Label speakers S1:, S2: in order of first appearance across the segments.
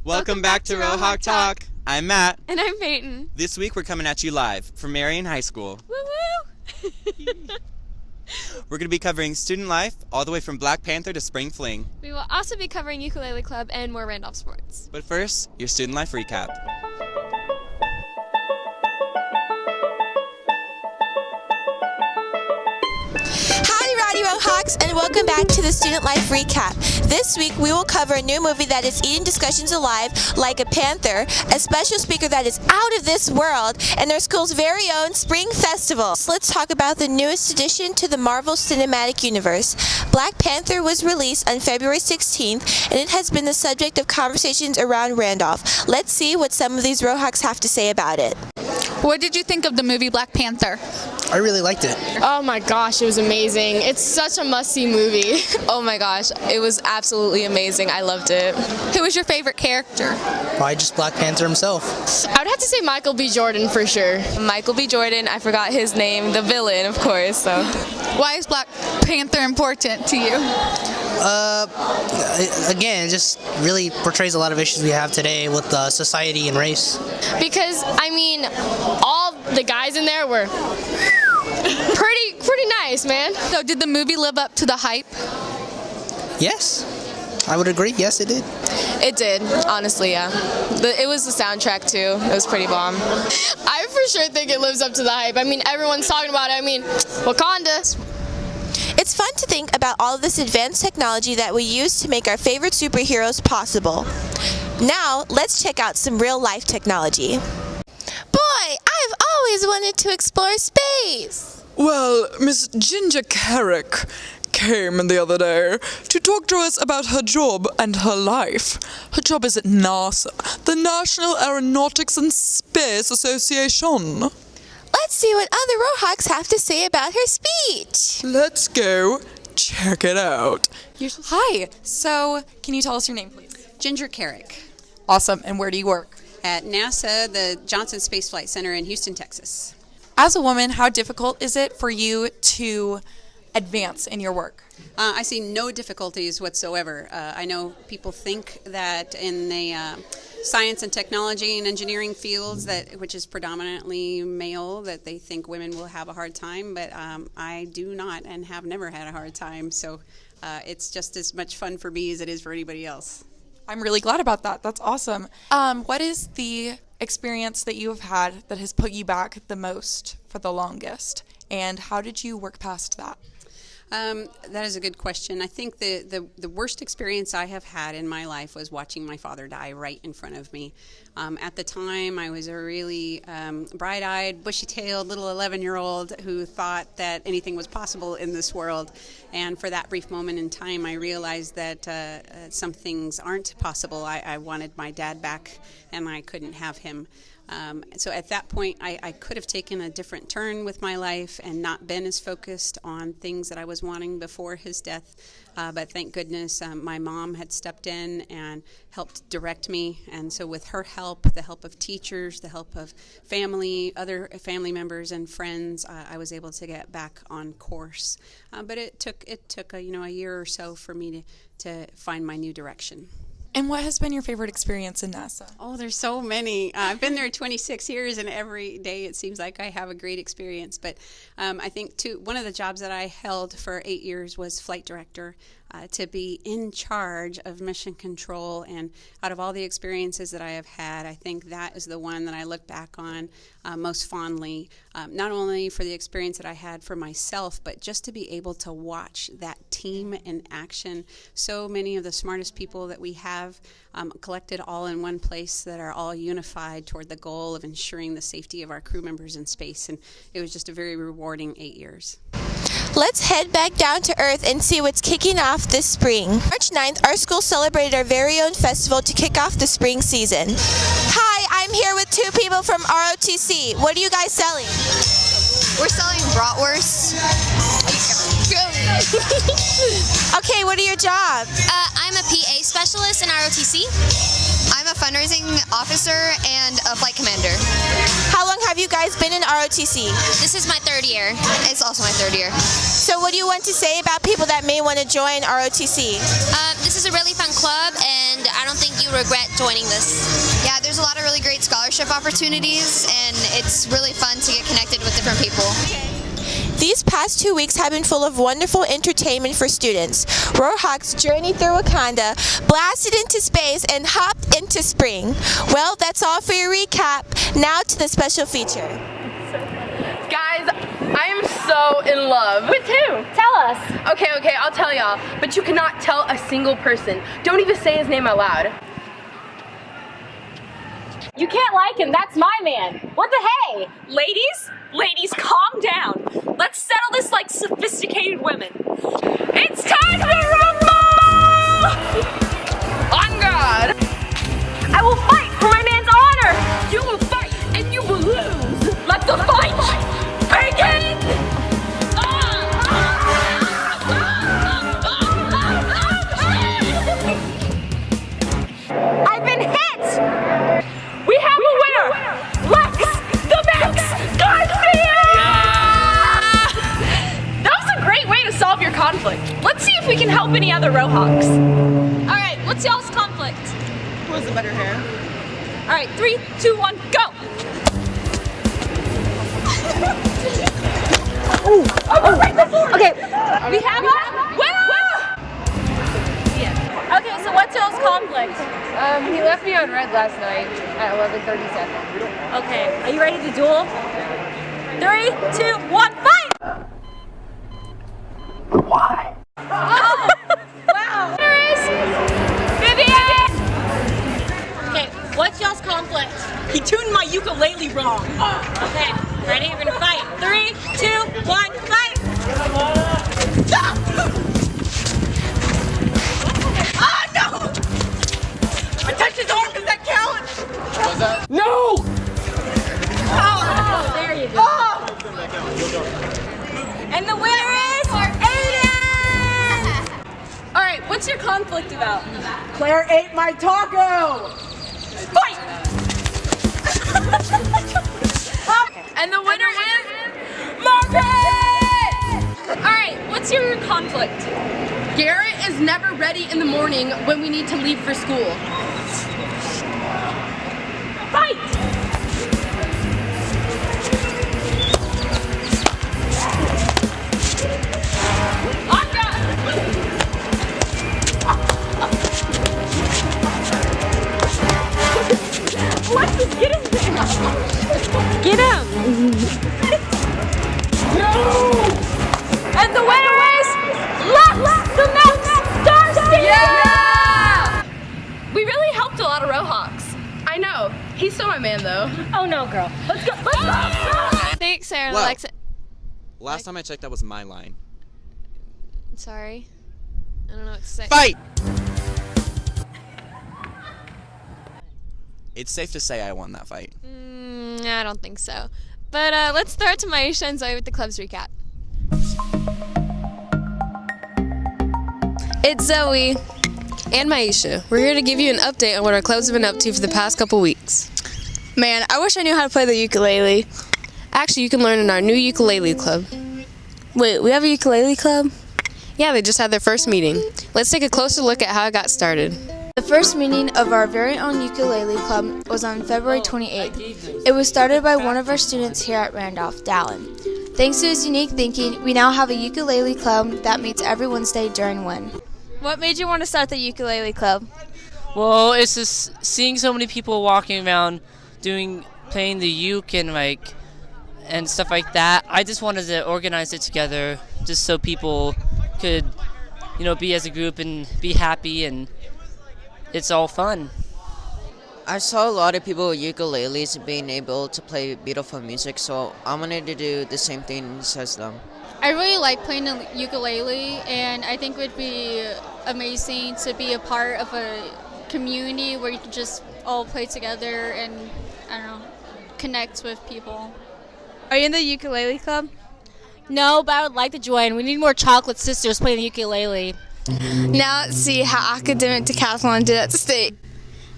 S1: Welcome back to Rohawk Talk. I'm Matt.
S2: And I'm Peyton.
S1: This week we're coming at you live from Marion High School.
S2: Woo woo!
S1: We're going to be covering student life all the way from Black Panther to Spring Fling.
S2: We will also be covering ukulele club and more Randolph sports.
S1: But first, your student life recap.
S3: Howdy, Rowdy Rohawks, and welcome back to the Student Life Recap. This week, we will cover a new movie that is eating discussions alive like a panther, a special speaker that is out of this world, and our school's very own Spring Festival. So let's talk about the newest addition to the Marvel Cinematic Universe. Black Panther was released on February 16th, and it has been the subject of conversations around Randolph. Let's see what some of these Rohawks have to say about it.
S4: What did you think of the movie Black Panther?
S5: I really liked it.
S6: Oh my gosh, it was amazing. It's such a must-see movie.
S7: Oh my gosh, it was absolutely amazing. I loved it.
S4: Who was your favorite character?
S5: Probably just Black Panther himself.
S6: I would have to say Michael B. Jordan for sure.
S7: Michael B. Jordan, I forgot his name, the villain, of course. So,
S4: why is Black Panther important to you?
S5: Again, it just really portrays a lot of issues we have today with society and race.
S6: Because, I mean, all the guys in there were pretty nice, man.
S4: So did the movie live up to the hype?
S5: Yes, I would agree. Yes, it did.
S7: it did, honestly, yeah. It was the soundtrack too. It was pretty bomb.
S6: I for sure think it lives up to the hype. I mean, everyone's talking about it. I mean, Wakanda.
S3: It's fun to think about all of this advanced technology that we use to make our favorite superheroes possible. Now, let's check out some real-life technology. Boy, I've always wanted to explore space.
S8: Well, Miss Ginger Carrick came the other day to talk to us about her job and her life. Her job is at NASA, the National Aeronautics and Space Association.
S3: Let's see what other Rohawks have to say about her speech.
S8: Let's go check it out.
S9: Hi, so can you tell us your name, please?
S10: Ginger Carrick.
S9: Awesome, and where do you work?
S10: At NASA, the Johnson Space Flight Center in Houston, Texas.
S9: As a woman, how difficult is it for you to advance in your work?
S10: I see no difficulties whatsoever. I know people think that in the science and technology and engineering fields, which is predominantly male, that they think women will have a hard time, but I do not and have never had a hard time. So it's just as much fun for me as it is for anybody else.
S9: I'm really glad about that. That's awesome. What is the experience that you have had that has put you back the most for the longest? And how did you work past that?
S10: That is a good question. I think the worst experience I have had in my life was watching my father die right in front of me. At the time, I was a really bright-eyed, bushy-tailed little 11-year-old who thought that anything was possible in this world. And for that brief moment in time, I realized that some things aren't possible. I wanted my dad back, and I couldn't have him. So at that point, I could have taken a different turn with my life and not been as focused on things that I was wanting before his death. But thank goodness my mom had stepped in and helped direct me. And so with her help, the help of teachers, the help of family, other family members and friends, I was able to get back on course. But it took a year or so for me to find my new direction.
S9: And what has been your favorite experience in NASA?
S10: Oh, there's so many. I've been there 26 years, and every day it seems like I have a great experience. But I think, one of the jobs that I held for 8 years was flight director. to be in charge of mission control. And out of all the experiences that I have had, I think that is the one that I look back on most fondly, not only for the experience that I had for myself, but just to be able to watch that team in action. So many of the smartest people that we have collected all in one place that are all unified toward the goal of ensuring the safety of our crew members in space. And it was just a very rewarding 8 years.
S3: Let's head back down to Earth and see what's kicking off this spring. March 9th, our school celebrated our very own festival to kick off the spring season. Hi, I'm here with 2 people from ROTC. What are you guys selling?
S11: We're selling bratwurst.
S3: Okay, what are your jobs?
S11: I'm a PA specialist in ROTC. I'm a fundraising officer and a flight commander.
S3: How long have you guys been in ROTC?
S11: This is my 3rd year. It's also my 3rd year.
S3: So what do you want to say about people that may want to join ROTC?
S11: This is a really fun club, and I don't think you regret joining this. Yeah, there's a lot of really great scholarship opportunities, and it's really fun to get connected with different people.
S3: These past 2 weeks have been full of wonderful entertainment for students. Roarhawks journeyed through Wakanda, blasted into space, and hopped into spring. Well, that's all for your recap. Now to the special feature.
S12: Guys, I am so in love. With who? Tell us. Okay, I'll tell y'all. But you cannot tell a single person. Don't even say his name out loud.
S13: You can't like him, that's my man. What the hey? Ladies, calm down. Let's settle this like sophisticated women. It's time to rumble! On God! I will fight for my man's honor! You will fight and you will lose! Let the fight begin! I've been hit! We have a winner! Lex the Max Garcia! That was a great way to solve your conflict. Let's see if we can help any other Rohawks. Alright, what's y'all's conflict? Who has the better hair? Alright, 3, 2, 1, go! Right before! Okay, we have a winner! Okay, so what's y'all's conflict?
S12: He left me on red last night at 11:37.
S13: Okay, are you ready to duel? 3, 2, 1, fight!
S12: Why?
S13: Oh! Wow! There is Vivian! Okay, what's y'all's conflict? He tuned my ukulele wrong. Okay, ready? We're gonna fight. 3, 2, 1, fight! Stop! Oh no! I touched his arm, does that count?
S12: What's that? No!
S13: Oh, there you go. Oh. And the winner is Aiden! Alright, what's your conflict about?
S12: Claire ate my taco!
S13: Fight! And the winner is Margaret! Alright, what's your conflict?
S12: Garrett is never ready in the morning when we need to leave for school.
S13: Fight! Alexis, get in there! Get him! No! And the winner is Lex the Max Garcia!
S12: Yeah! We really helped a lot of Rohawks. I know. He's still my man, though.
S13: Oh no, girl. Let's go. Let's go.
S2: Thanks, Sarah and
S1: Well,
S2: Alexa.
S1: Last time I checked, that was my line.
S2: Sorry. I don't know what to say.
S1: Fight! It's safe to say I won that fight.
S2: I don't think so. But let's throw it to Maisha and Zoe with the club's recap.
S14: It's Zoe and Maisha. We're here to give you an update on what our clubs have been up to for the past couple weeks.
S7: Man, I wish I knew how to play the ukulele.
S14: Actually, you can learn in our new ukulele club.
S7: Wait, we have a ukulele club?
S14: Yeah, they just had their first meeting. Let's take a closer look at how it got started.
S15: The first meeting of our very own ukulele club was on February 28th. It was started by one of our students here at Randolph, Dallin. Thanks to his unique thinking, we now have a ukulele club that meets every Wednesday during WIN. What made you want to start the ukulele club?
S16: Well, it's just seeing so many people walking around playing the uke and stuff like that. I just wanted to organize it together just so people could, be as a group and be happy, and it's all fun.
S17: I saw a lot of people with ukuleles being able to play beautiful music, so I wanted to do the same thing as them.
S18: I really like playing the ukulele, and I think it would be amazing to be a part of a community where you can just all play together and, connect with people.
S15: Are you in the ukulele club?
S13: No, but I would like to join. We need more chocolate sisters playing the ukulele.
S15: Now let's see how Academic Decathalon did at the state.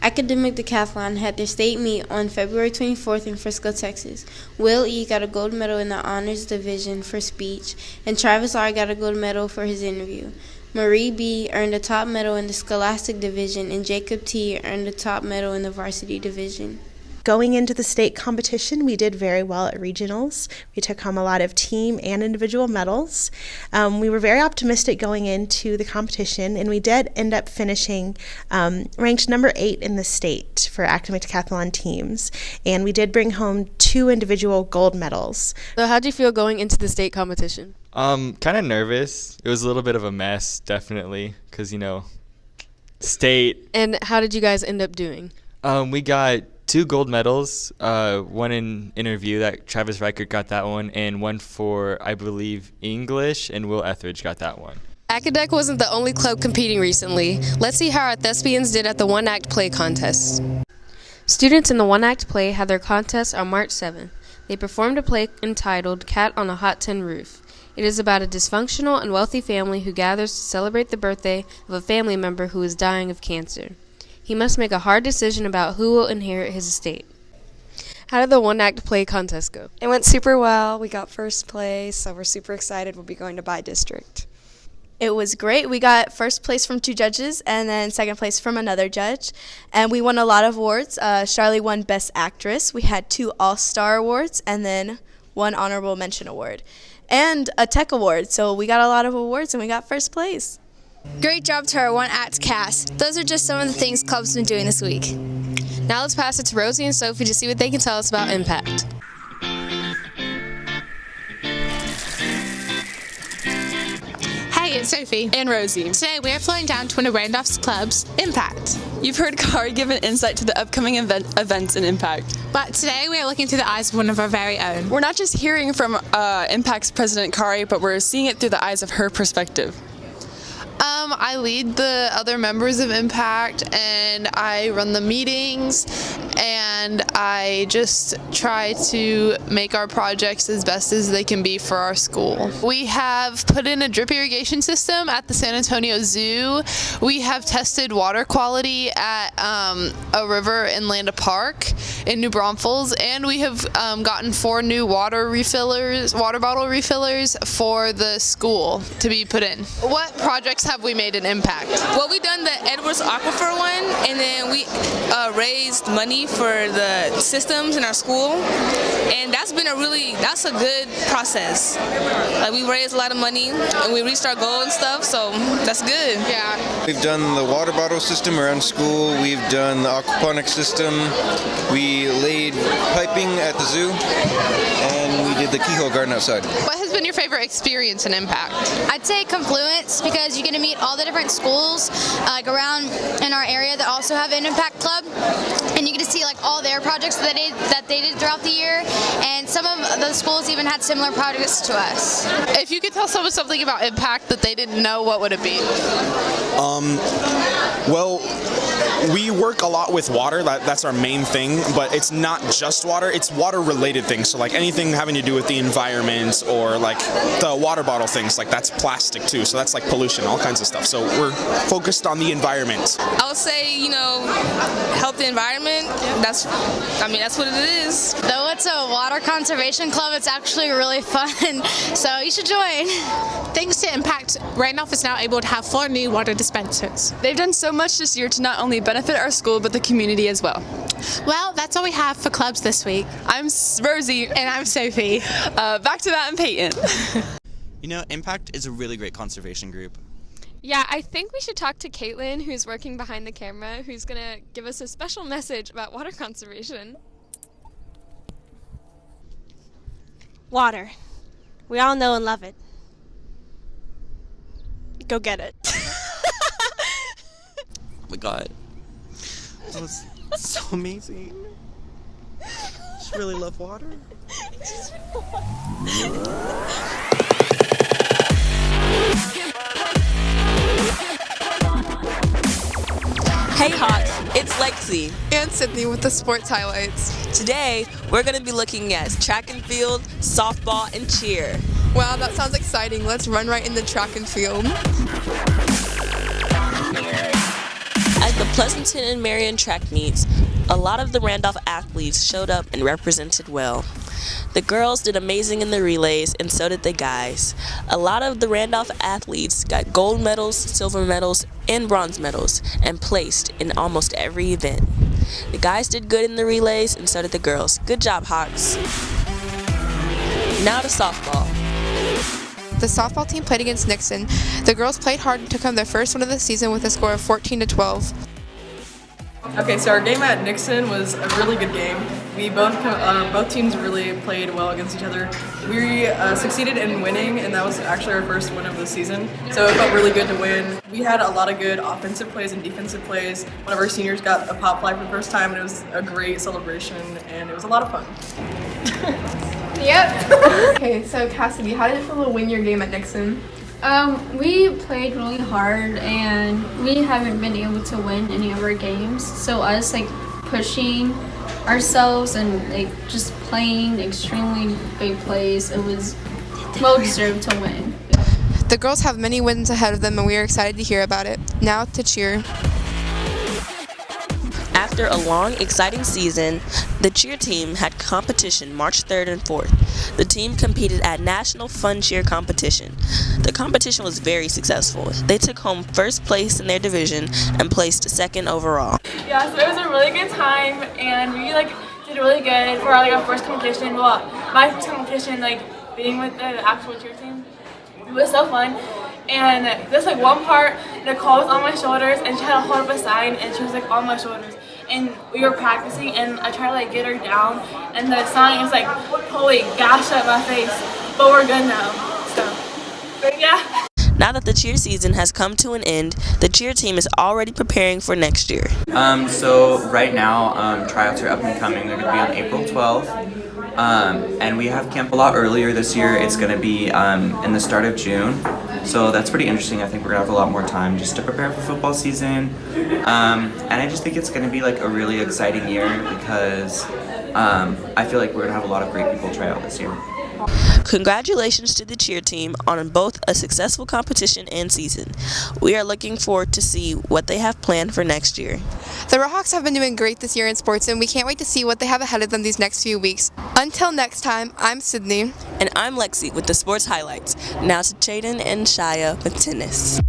S19: Academic Decathalon had their state meet on February 24th in Frisco, Texas. Will E. got a gold medal in the honors division for speech, and Travis R. got a gold medal for his interview. Marie B. earned a top medal in the scholastic division, and Jacob T. earned a top medal in the varsity division.
S20: Going into the state competition, we did very well at regionals. We took home a lot of team and individual medals. We were very optimistic going into the competition, and we did end up finishing ranked number 8 in the state for academic decathlon teams. And we did bring home 2 individual gold medals.
S14: So how'd you feel going into the state competition?
S21: Kind of nervous. It was a little bit of a mess, definitely, because, state.
S14: And how did you guys end up doing?
S21: We got 2 gold medals, one in interview that Travis Reichert got that one, and one for, I believe, English, and Will Etheridge got that one.
S14: Acadec wasn't the only club competing recently. Let's see how our thespians did at the one-act play contest. Students in the one-act play had their contest on March 7th. They performed a play entitled Cat on a Hot Tin Roof. It is about a dysfunctional and wealthy family who gathers to celebrate the birthday of a family member who is dying of cancer. He must make a hard decision about who will inherit his estate. How did the one-act play contest go?
S22: It went super well. We got first place, so we're super excited. We'll be going to By District.
S15: It was great. We got first place from 2 judges and then second place from another judge. And we won a lot of awards. Charlie won Best Actress. We had 2 All-Star Awards and then 1 Honorable Mention Award. And a Tech Award. So we got a lot of awards and we got first place.
S3: Great job to our one-act cast. Those are just some of the things club's been doing this week.
S14: Now let's pass it to Rosie and Sophie to see what they can tell us about Impact.
S23: Hey, it's Sophie and Rosie. Today we are flying down to one of Randolph's clubs, Impact.
S24: You've heard Kari give an insight to the upcoming events in Impact.
S23: But today we are looking through the eyes of one of our very own.
S24: We're not just hearing from Impact's president Kari, but we're seeing it through the eyes of her perspective.
S25: I lead the other members of Impact, and I run the meetings, and I just try to make our projects as best as they can be for our school. We have put in a drip irrigation system at the San Antonio Zoo. We have tested water quality at a river in Landa Park in New Braunfels, and we have gotten 4 new water bottle refillers for the school to be put in. What projects have we made an impact?
S26: Well, we done the Edwards Aquifer one, and then we raised money for the systems in our school, and that's a good process. Like, we raised a lot of money, and we reached our goal and stuff, so that's good.
S25: Yeah.
S27: We've done the water bottle system around school. We've done the aquaponics system. We laid piping at the zoo, and we did the keyhole garden outside.
S25: What has been your favorite experience in Impact?
S3: I'd say Confluence, because you get to meet all the different schools like around in our area that also have an Impact Club, and you get to see like all their projects that they did throughout the year, and some of the schools even had similar projects to us.
S25: If you could tell someone something about Impact that they didn't know, what would it be?
S28: Well, we work a lot with water. That's our main thing, but it's not just water. It's water-related things. So like anything having to do with the environment or like the water bottle things, like that's plastic too. So that's like pollution, all kinds of stuff. So we're focused on the environment.
S26: I would say, help the environment. That's what it is.
S3: Though it's a water conservation club, it's actually really fun, so you should join.
S23: Thanks to Impact, Randolph is now able to have 4 new water dispensers.
S24: They've done so much this year to not only benefit our school, but the community as well.
S23: Well, that's all we have for clubs this week.
S24: I'm Rosie.
S23: And I'm Sophie.
S24: Back to Matt and Peyton.
S1: Impact is a really great conservation group.
S2: Yeah, I think we should talk to Caitlin, who's working behind the camera, who's going to give us a special message about water conservation.
S4: Water. We all know and love it. Go get it.
S1: Oh my god. That was so amazing. I just really love water.
S3: Hey Hawks, it's Lexi.
S7: And Sydney with the sports highlights.
S3: Today, we're going to be looking at track and field, softball, and cheer.
S7: Wow, that sounds exciting. Let's run right into track and field.
S3: At the Pleasanton and Marion track meets, a lot of the Randolph athletes showed up and represented well. The girls did amazing in the relays, and so did the guys. A lot of the Randolph athletes got gold medals, silver medals, and bronze medals, and placed in almost every event. The guys did good in the relays, and so did the girls. Good job, Hawks. Now to softball.
S7: The softball team played against Nixon. The girls played hard and took home their first win of the season with a score of 14-12.
S5: Okay, so our game at Nixon was a really good game. We both teams really played well against each other. We succeeded in winning, and that was actually our first win of the season. So it felt really good to win. We had a lot of good offensive plays and defensive plays. One of our seniors got a pop fly for the first time, and it was a great celebration, and it was a lot of fun.
S7: Yep. Okay, so Cassidy, how did it feel to win your game at Nixon?
S18: We played really hard and we haven't been able to win any of our games. So us pushing ourselves and just playing extremely big plays, it was well deserved to win.
S7: The girls have many wins ahead of them and we are excited to hear about it. Now to cheer.
S3: After a long, exciting season, the cheer team had competition March 3rd and 4th. The team competed at National Fun Cheer Competition. The competition was very successful. They took home first place in their division and placed second overall.
S6: Yeah, so it was a really good time, and we did really good for our first competition. Well, my first competition, being with the actual cheer team, it was so fun. And there's one part, Nicole was on my shoulders, and she had to hold up a sign, and she was on my shoulders. And we were practicing, and I tried to get her down, and the sign was totally gashed up my face. But we're good now. So, but yeah.
S3: Now that the cheer season has come to an end, the cheer team is already preparing for next year.
S8: So right now, tryouts are up and coming. They're going to be on April 12th. And we have camp a lot earlier this year. It's going to be in the start of June. So that's pretty interesting. I think we're going to have a lot more time just to prepare for football season. And I just think it's going to be a really exciting year because I feel like we're going to have a lot of great people try out this year.
S3: Congratulations to the cheer team on both a successful competition and season. We are looking forward to see what they have planned for next year.
S7: The Redhawks have been doing great this year in sports, and we can't wait to see what they have ahead of them these next few weeks. Until next time, I'm Sydney.
S3: And I'm Lexi with the sports highlights. Now to Jaden and Shia with tennis.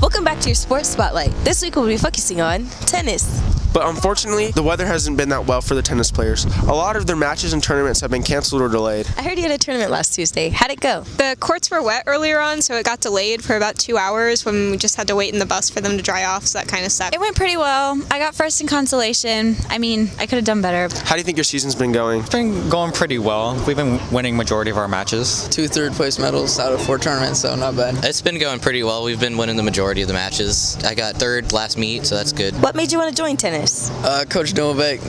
S3: Welcome back to your sports spotlight. This week we'll be focusing on tennis.
S9: But unfortunately, the weather hasn't been that well for the tennis players. A lot of their matches and tournaments have been canceled or delayed.
S3: I heard you had a tournament last Tuesday. How'd it go?
S10: The courts were wet earlier on, so it got delayed for about 2 hours when we just had to wait in the bus for them to dry off, so that kind of sucked.
S11: It went pretty well. I got first in consolation. I mean, I could have done better.
S9: How do you think your season's been going?
S12: It's been going pretty well. We've been winning majority of our matches.
S29: 2 third-place medals out of 4 tournaments, so not bad.
S30: It's been going pretty well. We've been winning the majority of the matches. I got 3rd last meet, so that's good.
S3: What made you want to join tennis?
S29: Coach Novak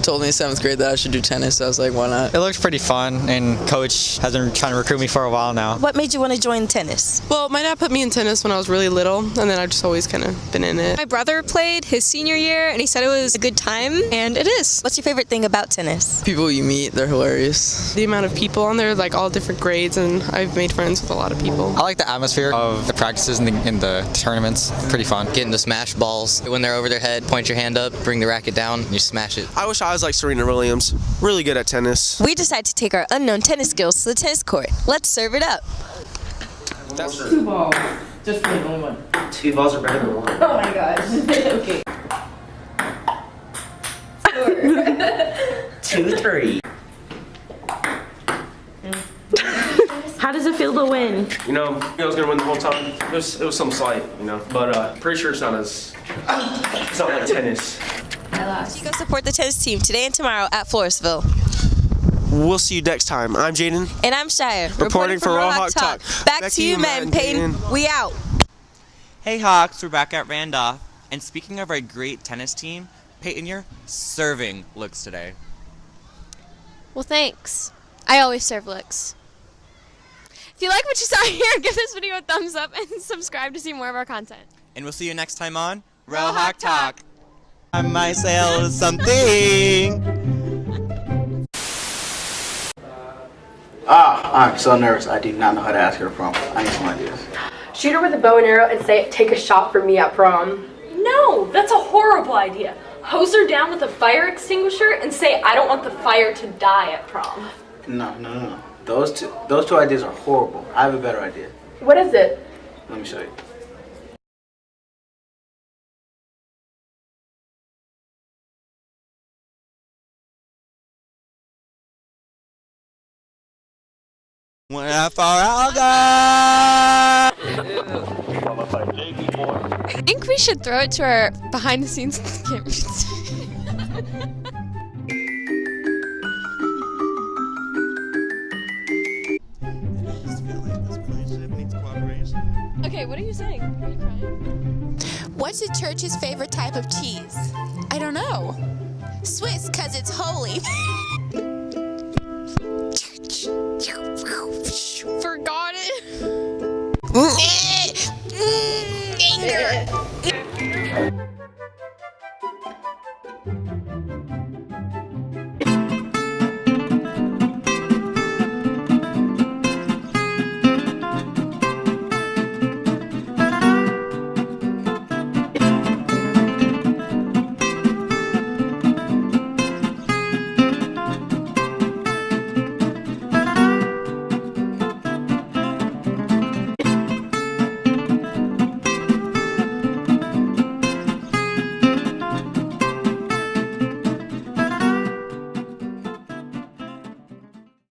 S29: told me in 7th grade that I should do tennis, so I was like, why not?
S12: It looks pretty fun, and Coach has been trying to recruit me for a while now.
S3: What made you want to join tennis?
S25: Well, my dad put me in tennis when I was really little, and then I've just always kind of been in it.
S10: My brother played his senior year, and he said it was a good time, and it is.
S3: What's your favorite thing about tennis?
S29: People you meet, they're hilarious.
S25: The amount of people on there, all different grades, and I've made friends with a lot of people.
S12: I like the atmosphere of the practices in the tournaments. Pretty fun.
S30: Getting to smash balls. When they're over their head, point your hand up, bring the racket down, and you smash it.
S9: I wish I was like Serena Williams, really good at tennis.
S3: We decided to take our unknown tennis skills to the tennis court. Let's serve it up.
S31: That's 2 balls. Just play only 1. 2 balls are better than 1. Oh my gosh. Okay. 2, 3.
S24: How does it feel to win?
S9: You know, I was gonna win the whole time. It was some slight, you know, but pretty sure it's not like tennis.
S3: You go support the tennis team today and tomorrow at Floresville.
S9: We'll see you next time. I'm Jaden.
S3: And I'm Shire.
S9: Reporting for Raw Hawk Talk.
S3: Back to you, Matt and Peyton. We out.
S8: Hey Hawks, we're back at Randolph. And speaking of our great tennis team, Peyton, your serving looks today.
S2: Well, thanks. I always serve looks. If you like what you saw here, give this video a thumbs up and subscribe to see more of our content.
S8: And we'll see you next time on Raw Hawk Talk. I might sell something.
S13: I'm so nervous. I do not know how to ask her to prom. I need some ideas.
S14: Shoot her with a bow and arrow and say, take a shot for me at prom.
S15: No, that's a horrible idea. Hose her down with a fire extinguisher and say, I don't want the fire to die at prom.
S13: No. Those two ideas are horrible. I have a better idea.
S14: What is it?
S13: Let me show you.
S8: When I fall out,
S2: I think we should throw it to our behind the scenes cameras. Okay, what are you saying? Are you crying?
S3: What's the church's favorite type of cheese?
S23: I don't know.
S3: Swiss, cause it's holy.
S23: Forgot it.
S3: Anger.